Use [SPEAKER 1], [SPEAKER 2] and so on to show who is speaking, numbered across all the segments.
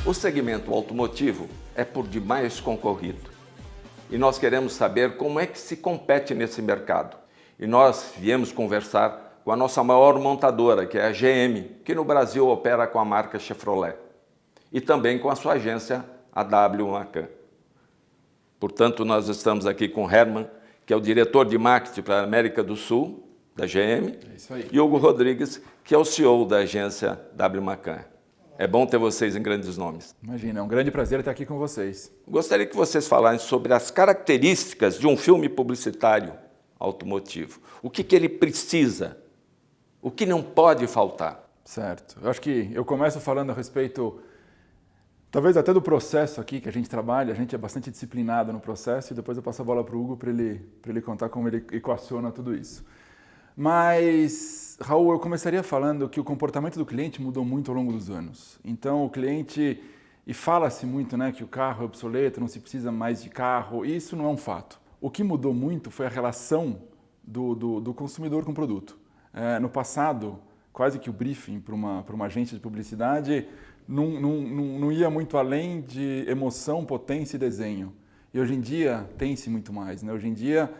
[SPEAKER 1] O segmento automotivo é por demais concorrido e nós queremos saber como é que se compete nesse mercado. E nós viemos conversar com a nossa maior montadora, que é a GM, que no Brasil opera com a marca Chevrolet, e também com a sua agência, a W Macan. Portanto, nós estamos aqui com o Herman, que é o diretor de marketing para a América do Sul, da GM, e Hugo Rodrigues, que é o CEO da agência W Macan. É bom ter vocês em grandes nomes.
[SPEAKER 2] Imagina, é um grande prazer estar aqui com vocês.
[SPEAKER 1] Gostaria que vocês falassem sobre as características de um filme publicitário automotivo. O que ele precisa? O que não pode faltar?
[SPEAKER 2] Certo. Eu acho que eu começo falando a respeito, talvez até do processo aqui que a gente trabalha. A gente é bastante disciplinado no processo e depois eu passo a bola para o Hugo para ele contar como ele equaciona tudo isso. Mas, Raul, eu começaria falando que o comportamento do cliente mudou muito ao longo dos anos. Então, o cliente, e fala-se muito, né, que o carro é obsoleto, não se precisa mais de carro, e isso não é um fato. O que mudou muito foi a relação do consumidor com o produto. No passado, quase que o briefing para uma agência de publicidade não ia muito além de emoção, potência e desenho. E hoje em dia tem-se muito mais, né? Hoje em dia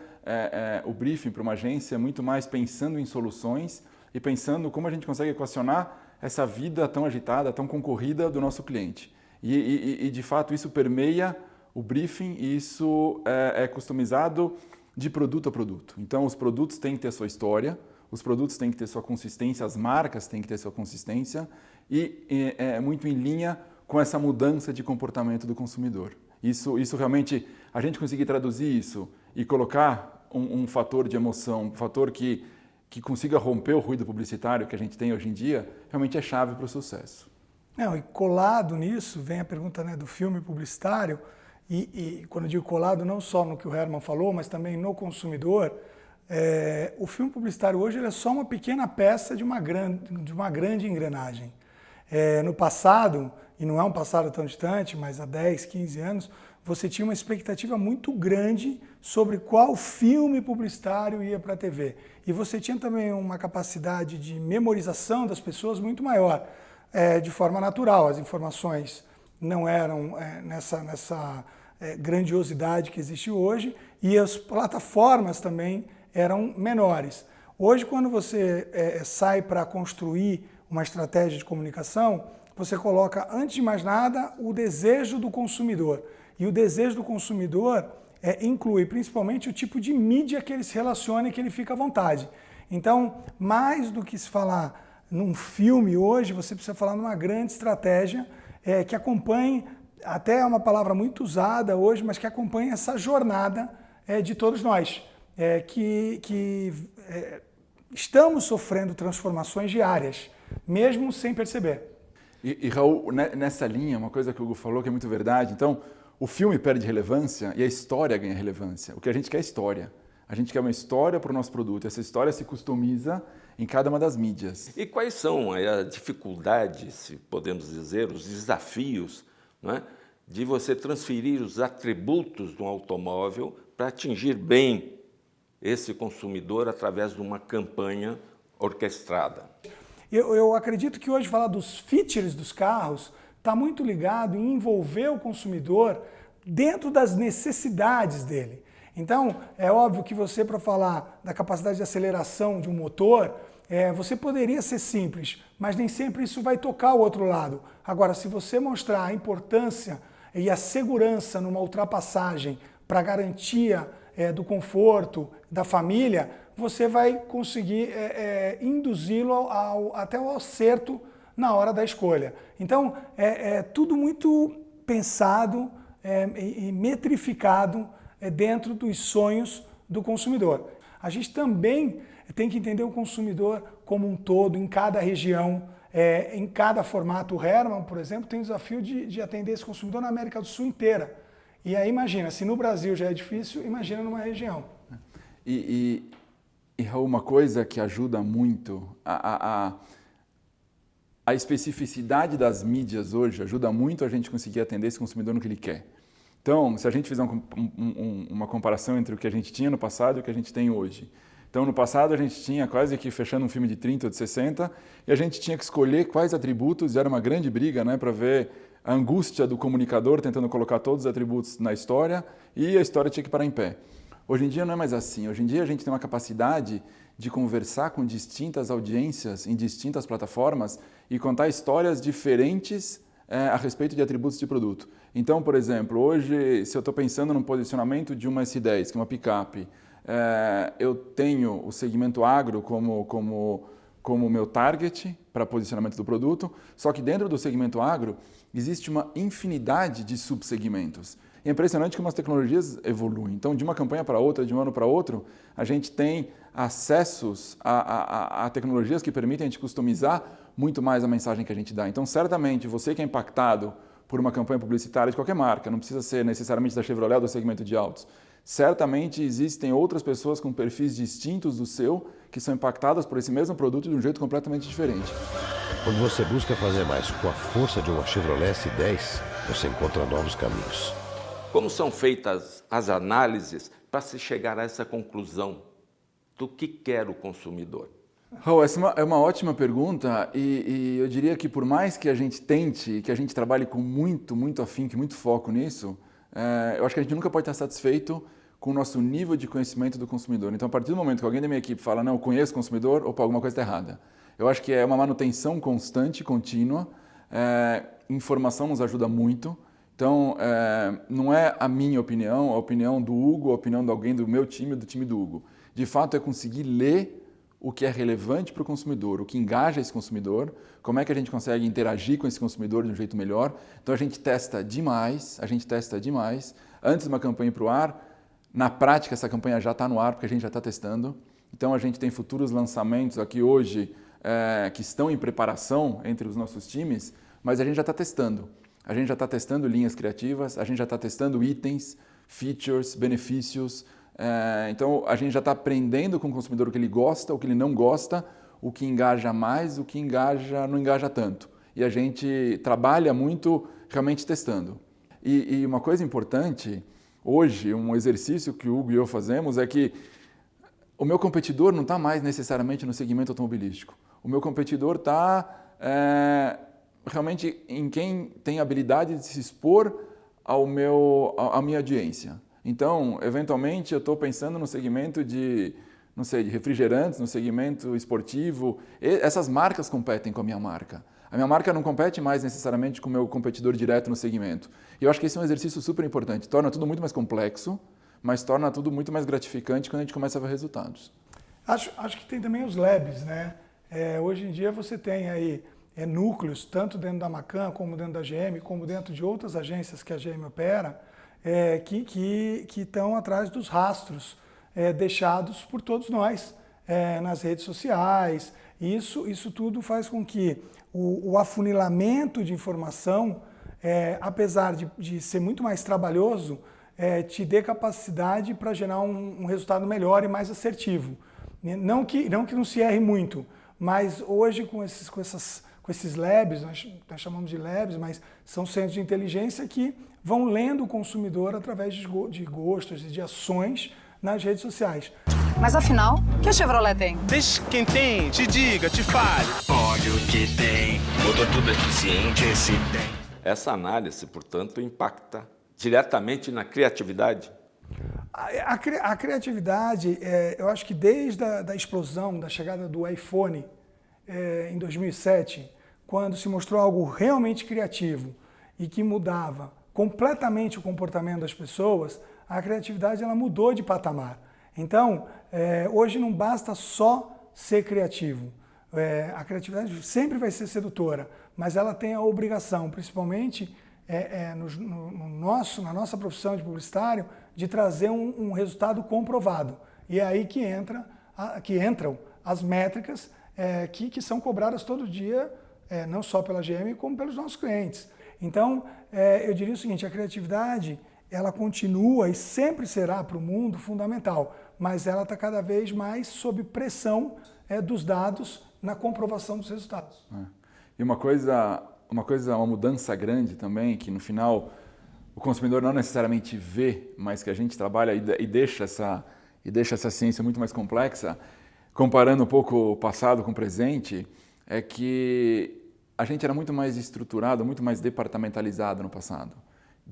[SPEAKER 2] o briefing para uma agência é muito mais pensando em soluções e pensando como a gente consegue equacionar essa vida tão agitada, tão concorrida do nosso cliente. E de fato isso permeia o briefing e isso é customizado de produto a produto. Então os produtos têm que ter sua história, os produtos têm que ter sua consistência, as marcas têm que ter sua consistência e é muito em linha com essa mudança de comportamento do consumidor. Isso realmente, a gente conseguir traduzir isso e colocar um fator de emoção, um fator que consiga romper o ruído publicitário que a gente tem hoje em dia, realmente é chave para o sucesso.
[SPEAKER 3] Não, e colado nisso vem a pergunta, né, do filme publicitário, e quando eu digo colado, não só no que o Herman falou, mas também no consumidor, o filme publicitário hoje ele é só uma pequena peça de uma grande engrenagem. No passado, e não é um passado tão distante, mas há 10, 15 anos, você tinha uma expectativa muito grande sobre qual filme publicitário ia para a TV. E você tinha também uma capacidade de memorização das pessoas muito maior, de forma natural. As informações não eram nessa grandiosidade que existe hoje e as plataformas também eram menores. Hoje, quando você sai para construir uma estratégia de comunicação, você coloca, antes de mais nada, o desejo do consumidor. E o desejo do consumidor inclui principalmente o tipo de mídia que ele se relaciona e que ele fica à vontade. Então, mais do que se falar num filme hoje, você precisa falar numa grande estratégia que acompanhe, até é uma palavra muito usada hoje, mas que acompanhe essa jornada de todos nós, que estamos sofrendo transformações diárias, mesmo sem perceber.
[SPEAKER 2] E Raul, nessa linha, uma coisa que o Hugo falou que é muito verdade, então o filme perde relevância e a história ganha relevância. O que a gente quer é história. A gente quer uma história para o nosso produto. Essa história se customiza em cada uma das mídias.
[SPEAKER 1] E quais são as dificuldades, se podemos dizer, os desafios, não é, de você transferir os atributos de um automóvel para atingir bem esse consumidor através de uma campanha orquestrada?
[SPEAKER 3] Eu acredito que hoje falar dos features dos carros está muito ligado em envolver o consumidor dentro das necessidades dele. Então, é óbvio que você, para falar da capacidade de aceleração de um motor, você poderia ser simples, mas nem sempre isso vai tocar o outro lado. Agora, se você mostrar a importância e a segurança numa ultrapassagem para garantia do conforto da família, você vai conseguir induzi-lo até o acerto na hora da escolha. Então, é tudo muito pensado e metrificado dentro dos sonhos do consumidor. A gente também tem que entender o consumidor como um todo, em cada região, em cada formato. O Herman, por exemplo, tem o desafio de atender esse consumidor na América do Sul inteira. E aí imagina, se no Brasil já é difícil, imagina numa região.
[SPEAKER 2] E Raul, uma coisa que ajuda muito, a especificidade das mídias hoje ajuda muito a gente conseguir atender esse consumidor no que ele quer. Então, se a gente fizer uma comparação entre o que a gente tinha no passado e o que a gente tem hoje. Então, no passado, a gente tinha quase que fechando um filme de 30 ou de 60 e a gente tinha que escolher quais atributos, e era uma grande briga, né, para ver a angústia do comunicador tentando colocar todos os atributos na história e a história tinha que parar em pé. Hoje em dia não é mais assim. Hoje em dia a gente tem uma capacidade de conversar com distintas audiências em distintas plataformas e contar histórias diferentes a respeito de atributos de produto. Então, por exemplo, hoje, se eu estou pensando no posicionamento de uma S10, que é uma picape, eu tenho o segmento agro como meu target para posicionamento do produto, só que dentro do segmento agro existe uma infinidade de subsegmentos. É impressionante como as tecnologias evoluem. Então, de uma campanha para outra, de um ano para outro, a gente tem acessos a tecnologias que permitem a gente customizar muito mais a mensagem que a gente dá. Então, certamente, você que é impactado por uma campanha publicitária de qualquer marca, não precisa ser necessariamente da Chevrolet ou do segmento de autos, certamente existem outras pessoas com perfis distintos do seu que são impactadas por esse mesmo produto de um jeito completamente diferente.
[SPEAKER 4] Quando você busca fazer mais com a força de uma Chevrolet S10, você encontra novos caminhos.
[SPEAKER 1] Como são feitas as análises para se chegar a essa conclusão do que quer o consumidor?
[SPEAKER 2] Raul, essa é uma ótima pergunta e eu diria que por mais que a gente tente, que a gente trabalhe com muito afinco, muito foco nisso, eu acho que a gente nunca pode estar satisfeito com o nosso nível de conhecimento do consumidor. Então, a partir do momento que alguém da minha equipe fala, não, eu conheço o consumidor, opa, alguma coisa está errada. Eu acho que é uma manutenção constante, contínua, informação nos ajuda muito. Então, não é a minha opinião, a opinião do Hugo, a opinião de alguém do meu time, do time do Hugo. De fato, é conseguir ler o que é relevante para o consumidor, o que engaja esse consumidor, como é que a gente consegue interagir com esse consumidor de um jeito melhor. Então, a gente testa demais. Antes de uma campanha ir para o ar, na prática, essa campanha já está no ar, porque a gente já está testando. Então, a gente tem futuros lançamentos aqui hoje que estão em preparação entre os nossos times, mas a gente já está testando. A gente já está testando linhas criativas, a gente já está testando itens, features, benefícios. Então, a gente já está aprendendo com o consumidor o que ele gosta, o que ele não gosta, o que engaja mais, o que não engaja tanto. E a gente trabalha muito realmente testando. E uma coisa importante, hoje, um exercício que o Hugo e eu fazemos é que o meu competidor não está mais necessariamente no segmento automobilístico. O meu competidor está realmente em quem tem habilidade de se expor à minha audiência. Então, eventualmente, eu estou pensando no segmento de refrigerantes, no segmento esportivo. Essas marcas competem com a minha marca. A minha marca não compete mais necessariamente com o meu competidor direto no segmento. E eu acho que esse é um exercício super importante. Torna tudo muito mais complexo, mas torna tudo muito mais gratificante quando a gente começa a ver resultados.
[SPEAKER 3] Acho que tem também os labs, né? Hoje em dia você tem aí núcleos, tanto dentro da Macan, como dentro da GM, como dentro de outras agências que a GM opera, que estão atrás dos rastros deixados por todos nós nas redes sociais. Isso tudo faz com que o afunilamento de informação, apesar de ser muito mais trabalhoso, te dê capacidade para gerar um resultado melhor e mais assertivo. Não que não se erre muito, mas hoje com esses labs, nós chamamos de labs, mas são centros de inteligência que vão lendo o consumidor através de gostos e de ações nas redes sociais.
[SPEAKER 5] Mas afinal, o que a Chevrolet tem?
[SPEAKER 6] Deixe quem tem, te diga, te fale. Olha o que tem, motor tudo eficiente, esse tem.
[SPEAKER 1] Essa análise, portanto, impacta diretamente na criatividade?
[SPEAKER 3] A criatividade, eu acho que desde a explosão, da chegada do iPhone em 2007, quando se mostrou algo realmente criativo e que mudava completamente o comportamento das pessoas, a criatividade ela mudou de patamar. Então, hoje não basta só ser criativo. A criatividade sempre vai ser sedutora, mas ela tem a obrigação, principalmente na nossa profissão de publicitário, de trazer um resultado comprovado. E é aí que entram as métricas que são cobradas todo dia, não só pela GM, como pelos nossos clientes. Então, eu diria o seguinte, a criatividade ela continua e sempre será para o mundo fundamental, mas ela está cada vez mais sob pressão dos dados na comprovação dos resultados.
[SPEAKER 2] E uma mudança grande também, que no final o consumidor não necessariamente vê, mas que a gente trabalha e deixa essa ciência muito mais complexa, comparando um pouco o passado com o presente, é que a gente era muito mais estruturado, muito mais departamentalizado no passado.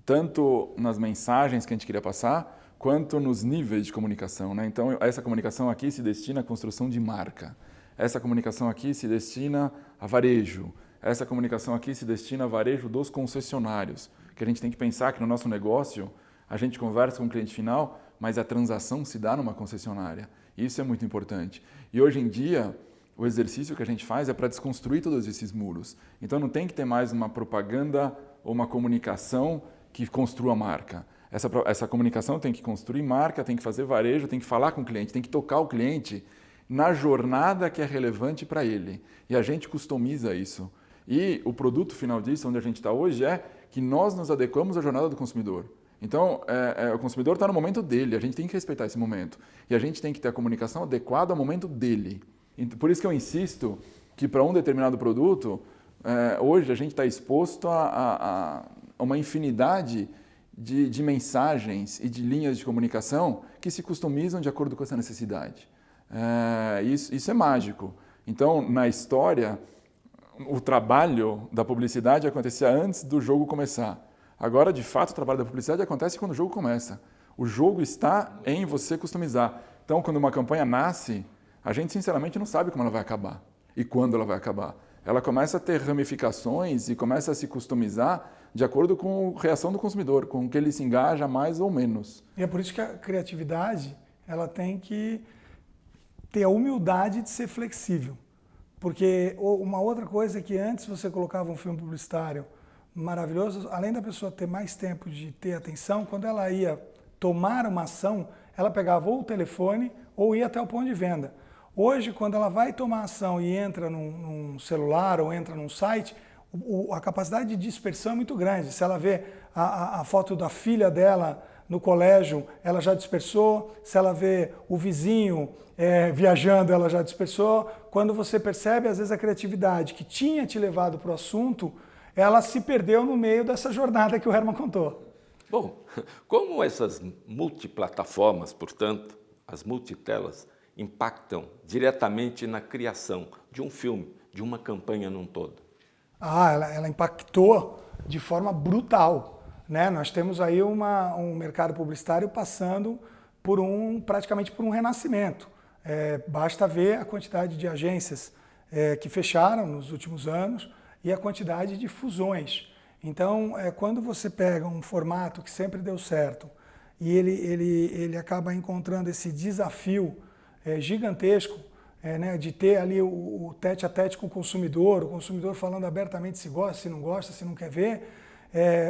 [SPEAKER 2] Tanto nas mensagens que a gente queria passar, quanto nos níveis de comunicação, né? Então, essa comunicação aqui se destina à construção de marca. Essa comunicação aqui se destina a varejo. Essa comunicação aqui se destina a varejo dos concessionários. Que a gente tem que pensar que no nosso negócio, a gente conversa com o cliente final, mas a transação se dá numa concessionária. Isso é muito importante. E hoje em dia, o exercício que a gente faz é para desconstruir todos esses muros. Então, não tem que ter mais uma propaganda ou uma comunicação que construa a marca. Essa comunicação tem que construir marca, tem que fazer varejo, tem que falar com o cliente, tem que tocar o cliente na jornada que é relevante para ele. E a gente customiza isso. E o produto final disso, onde a gente está hoje, é que nós nos adequamos à jornada do consumidor. Então, o consumidor está no momento dele, a gente tem que respeitar esse momento. E a gente tem que ter a comunicação adequada ao momento dele. Por isso que eu insisto que para um determinado produto, hoje a gente está exposto a uma infinidade de mensagens e de linhas de comunicação que se customizam de acordo com essa necessidade. Isso é mágico. Então, na história, o trabalho da publicidade acontecia antes do jogo começar. Agora, de fato, o trabalho da publicidade acontece quando o jogo começa. O jogo está em você customizar. Então, quando uma campanha nasce, a gente, sinceramente, não sabe como ela vai acabar e quando ela vai acabar. Ela começa a ter ramificações e começa a se customizar de acordo com a reação do consumidor, com o que ele se engaja mais ou menos.
[SPEAKER 3] E é por isso que a criatividade ela tem que ter a humildade de ser flexível. Porque uma outra coisa é que antes você colocava um filme publicitário maravilhoso, além da pessoa ter mais tempo de ter atenção, quando ela ia tomar uma ação, ela pegava ou o telefone ou ia até o ponto de venda. Hoje, quando ela vai tomar ação e entra num celular ou entra num site, a capacidade de dispersão é muito grande. Se ela vê a foto da filha dela no colégio, ela já dispersou. Se ela vê o vizinho viajando, ela já dispersou. Quando você percebe, às vezes, a criatividade que tinha te levado para o assunto, ela se perdeu no meio dessa jornada que o Herman contou.
[SPEAKER 1] Bom, como essas multiplataformas, portanto, as multitelas, impactam diretamente na criação de um filme, de uma campanha num todo?
[SPEAKER 3] Ela impactou de forma brutal, né? Nós temos aí um mercado publicitário passando praticamente por um renascimento. Basta ver a quantidade de agências que fecharam nos últimos anos e a quantidade de fusões. Então, quando você pega um formato que sempre deu certo e ele acaba encontrando esse desafio gigantesco, né, de ter ali o tete-a-tete com o consumidor falando abertamente se gosta, se não gosta, se não quer ver,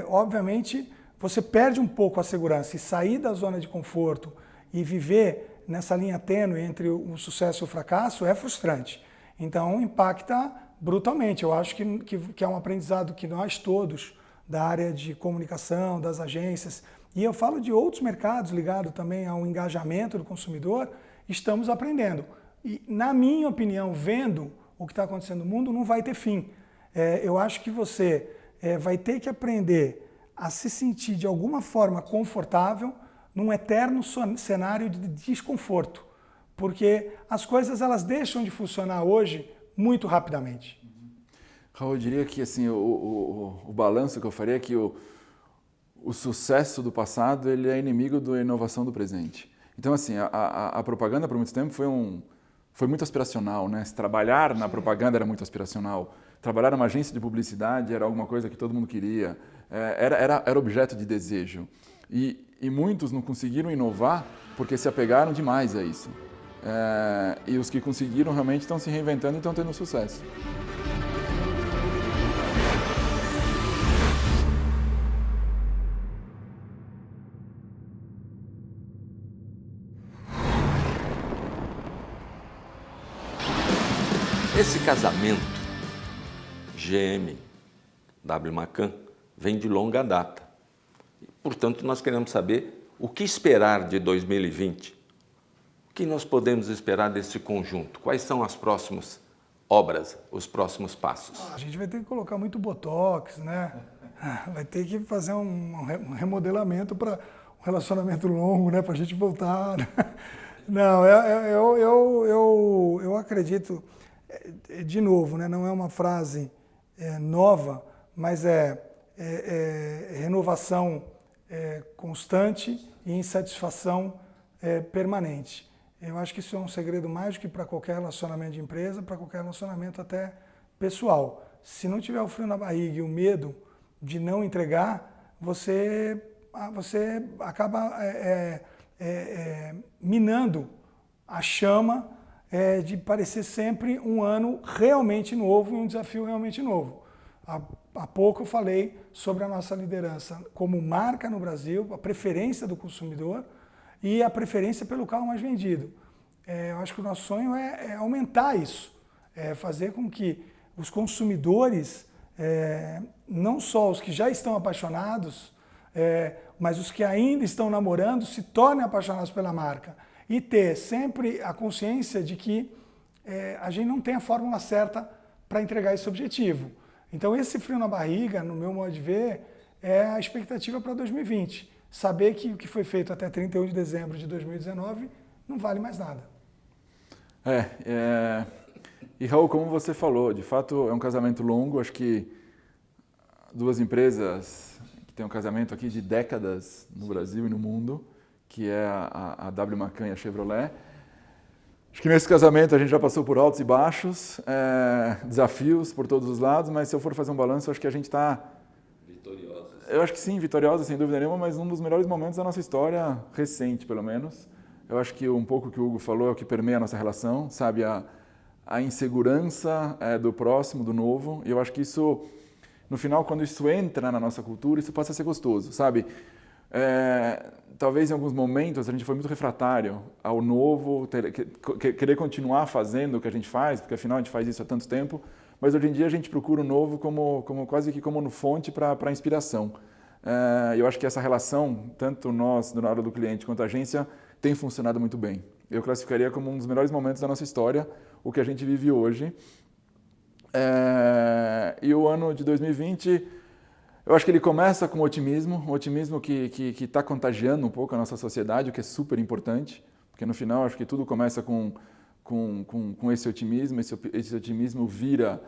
[SPEAKER 3] obviamente você perde um pouco a segurança e sair da zona de conforto e viver nessa linha tênue entre o sucesso e o fracasso é frustrante. Então impacta brutalmente. Eu acho que é um aprendizado que nós todos da área de comunicação, das agências, e eu falo de outros mercados ligados também ao engajamento do consumidor, estamos aprendendo. E, na minha opinião, vendo o que está acontecendo no mundo, não vai ter fim. Eu acho que você vai ter que aprender a se sentir de alguma forma confortável num eterno cenário de desconforto. Porque as coisas elas deixam de funcionar hoje muito rapidamente.
[SPEAKER 2] Raul, eu diria que assim, o balanço que eu faria é que o sucesso do passado ele é inimigo da inovação do presente. Então, assim, a propaganda por muito tempo foi muito aspiracional, né? Trabalhar na propaganda era muito aspiracional. Trabalhar numa agência de publicidade era alguma coisa que todo mundo queria. Era objeto de desejo. E muitos não conseguiram inovar porque se apegaram demais a isso. E os que conseguiram realmente estão se reinventando e estão tendo sucesso.
[SPEAKER 1] Esse casamento GM W Macan vem de longa data. Portanto, nós queremos saber o que esperar de 2020. O que nós podemos esperar desse conjunto? Quais são as próximas obras, os próximos passos?
[SPEAKER 3] A gente vai ter que colocar muito botox, né? Vai ter que fazer um remodelamento para um relacionamento longo, né? Para a gente voltar. Não, eu acredito, de novo, né? Não é uma frase nova, mas renovação constante e insatisfação permanente. Eu acho que isso é um segredo mágico para qualquer relacionamento de empresa, para qualquer relacionamento até pessoal. Se não tiver o frio na barriga e o medo de não entregar, você acaba minando a chama de parecer sempre um ano realmente novo e um desafio realmente novo. Há pouco eu falei sobre a nossa liderança como marca no Brasil, a preferência do consumidor e a preferência pelo carro mais vendido. Eu acho que o nosso sonho é aumentar isso, fazer com que os consumidores, não só os que já estão apaixonados, mas os que ainda estão namorando, se tornem apaixonados pela marca. E ter sempre a consciência de que a gente não tem a fórmula certa para entregar esse objetivo. Então esse frio na barriga, no meu modo de ver, é a expectativa para 2020. Saber que o que foi feito até 31 de dezembro de 2019 não vale mais nada.
[SPEAKER 2] E Raul, como você falou, de fato é um casamento longo. Acho que duas empresas que têm um casamento aqui de décadas no Brasil e no mundo, que é a W Macan e a Chevrolet. Acho que nesse casamento a gente já passou por altos e baixos, desafios por todos os lados, mas se eu for fazer um balanço, acho que a gente está...
[SPEAKER 1] Vitoriosa.
[SPEAKER 2] Eu acho que sim, vitoriosa, sem dúvida nenhuma, mas um dos melhores momentos da nossa história recente, pelo menos. Eu acho que um pouco que o Hugo falou é o que permeia a nossa relação, sabe? A insegurança do próximo, do novo. E eu acho que isso, no final, quando isso entra na nossa cultura, isso passa a ser gostoso, sabe? Talvez em alguns momentos a gente foi muito refratário ao novo, querer continuar fazendo o que a gente faz, porque afinal a gente faz isso há tanto tempo, mas hoje em dia a gente procura o novo como quase que como fonte para inspiração. Eu acho que essa relação, tanto nós, do lado do cliente, quanto a agência, tem funcionado muito bem. Eu classificaria como um dos melhores momentos da nossa história, o que a gente vive hoje. E o ano de 2020... eu acho que ele começa com um otimismo que está contagiando um pouco a nossa sociedade, o que é super importante, porque no final acho que tudo começa com esse otimismo. Esse otimismo vira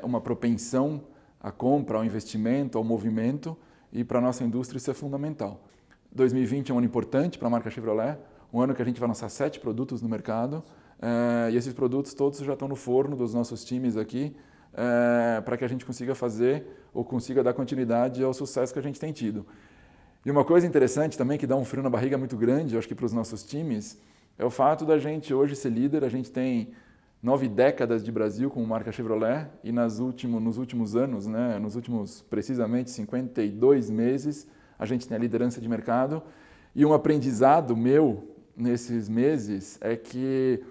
[SPEAKER 2] uma propensão à compra, ao investimento, ao movimento, e para a nossa indústria isso é fundamental. 2020 é um ano importante para a marca Chevrolet, um ano que a gente vai lançar 7 produtos no mercado, e esses produtos todos já estão no forno dos nossos times aqui, para que a gente consiga fazer ou consiga dar continuidade ao sucesso que a gente tem tido. E uma coisa interessante também, que dá um frio na barriga muito grande, eu acho que para os nossos times, é o fato da gente hoje ser líder. A gente tem 9 décadas de Brasil como marca Chevrolet e nos últimos anos, né, nos últimos precisamente 52 meses, a gente tem a liderança de mercado. E um aprendizado meu nesses meses é que,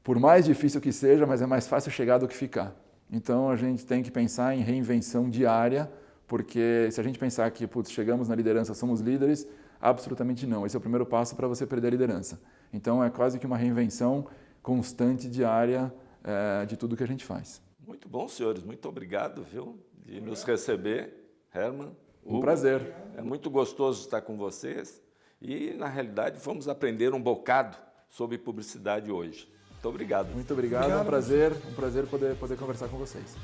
[SPEAKER 2] por mais difícil que seja, mas é mais fácil chegar do que ficar. Então, a gente tem que pensar em reinvenção diária, porque se a gente pensar que chegamos na liderança, somos líderes, absolutamente não. Esse é o primeiro passo para você perder a liderança. Então, é quase que uma reinvenção constante, diária, de tudo que a gente faz.
[SPEAKER 1] Muito bom, senhores. Muito obrigado, viu, de nos receber, Herman.
[SPEAKER 2] Um prazer.
[SPEAKER 1] É muito gostoso estar com vocês e, na realidade, vamos aprender um bocado sobre publicidade hoje. Muito obrigado.
[SPEAKER 2] Muito obrigado. Um prazer poder conversar com vocês.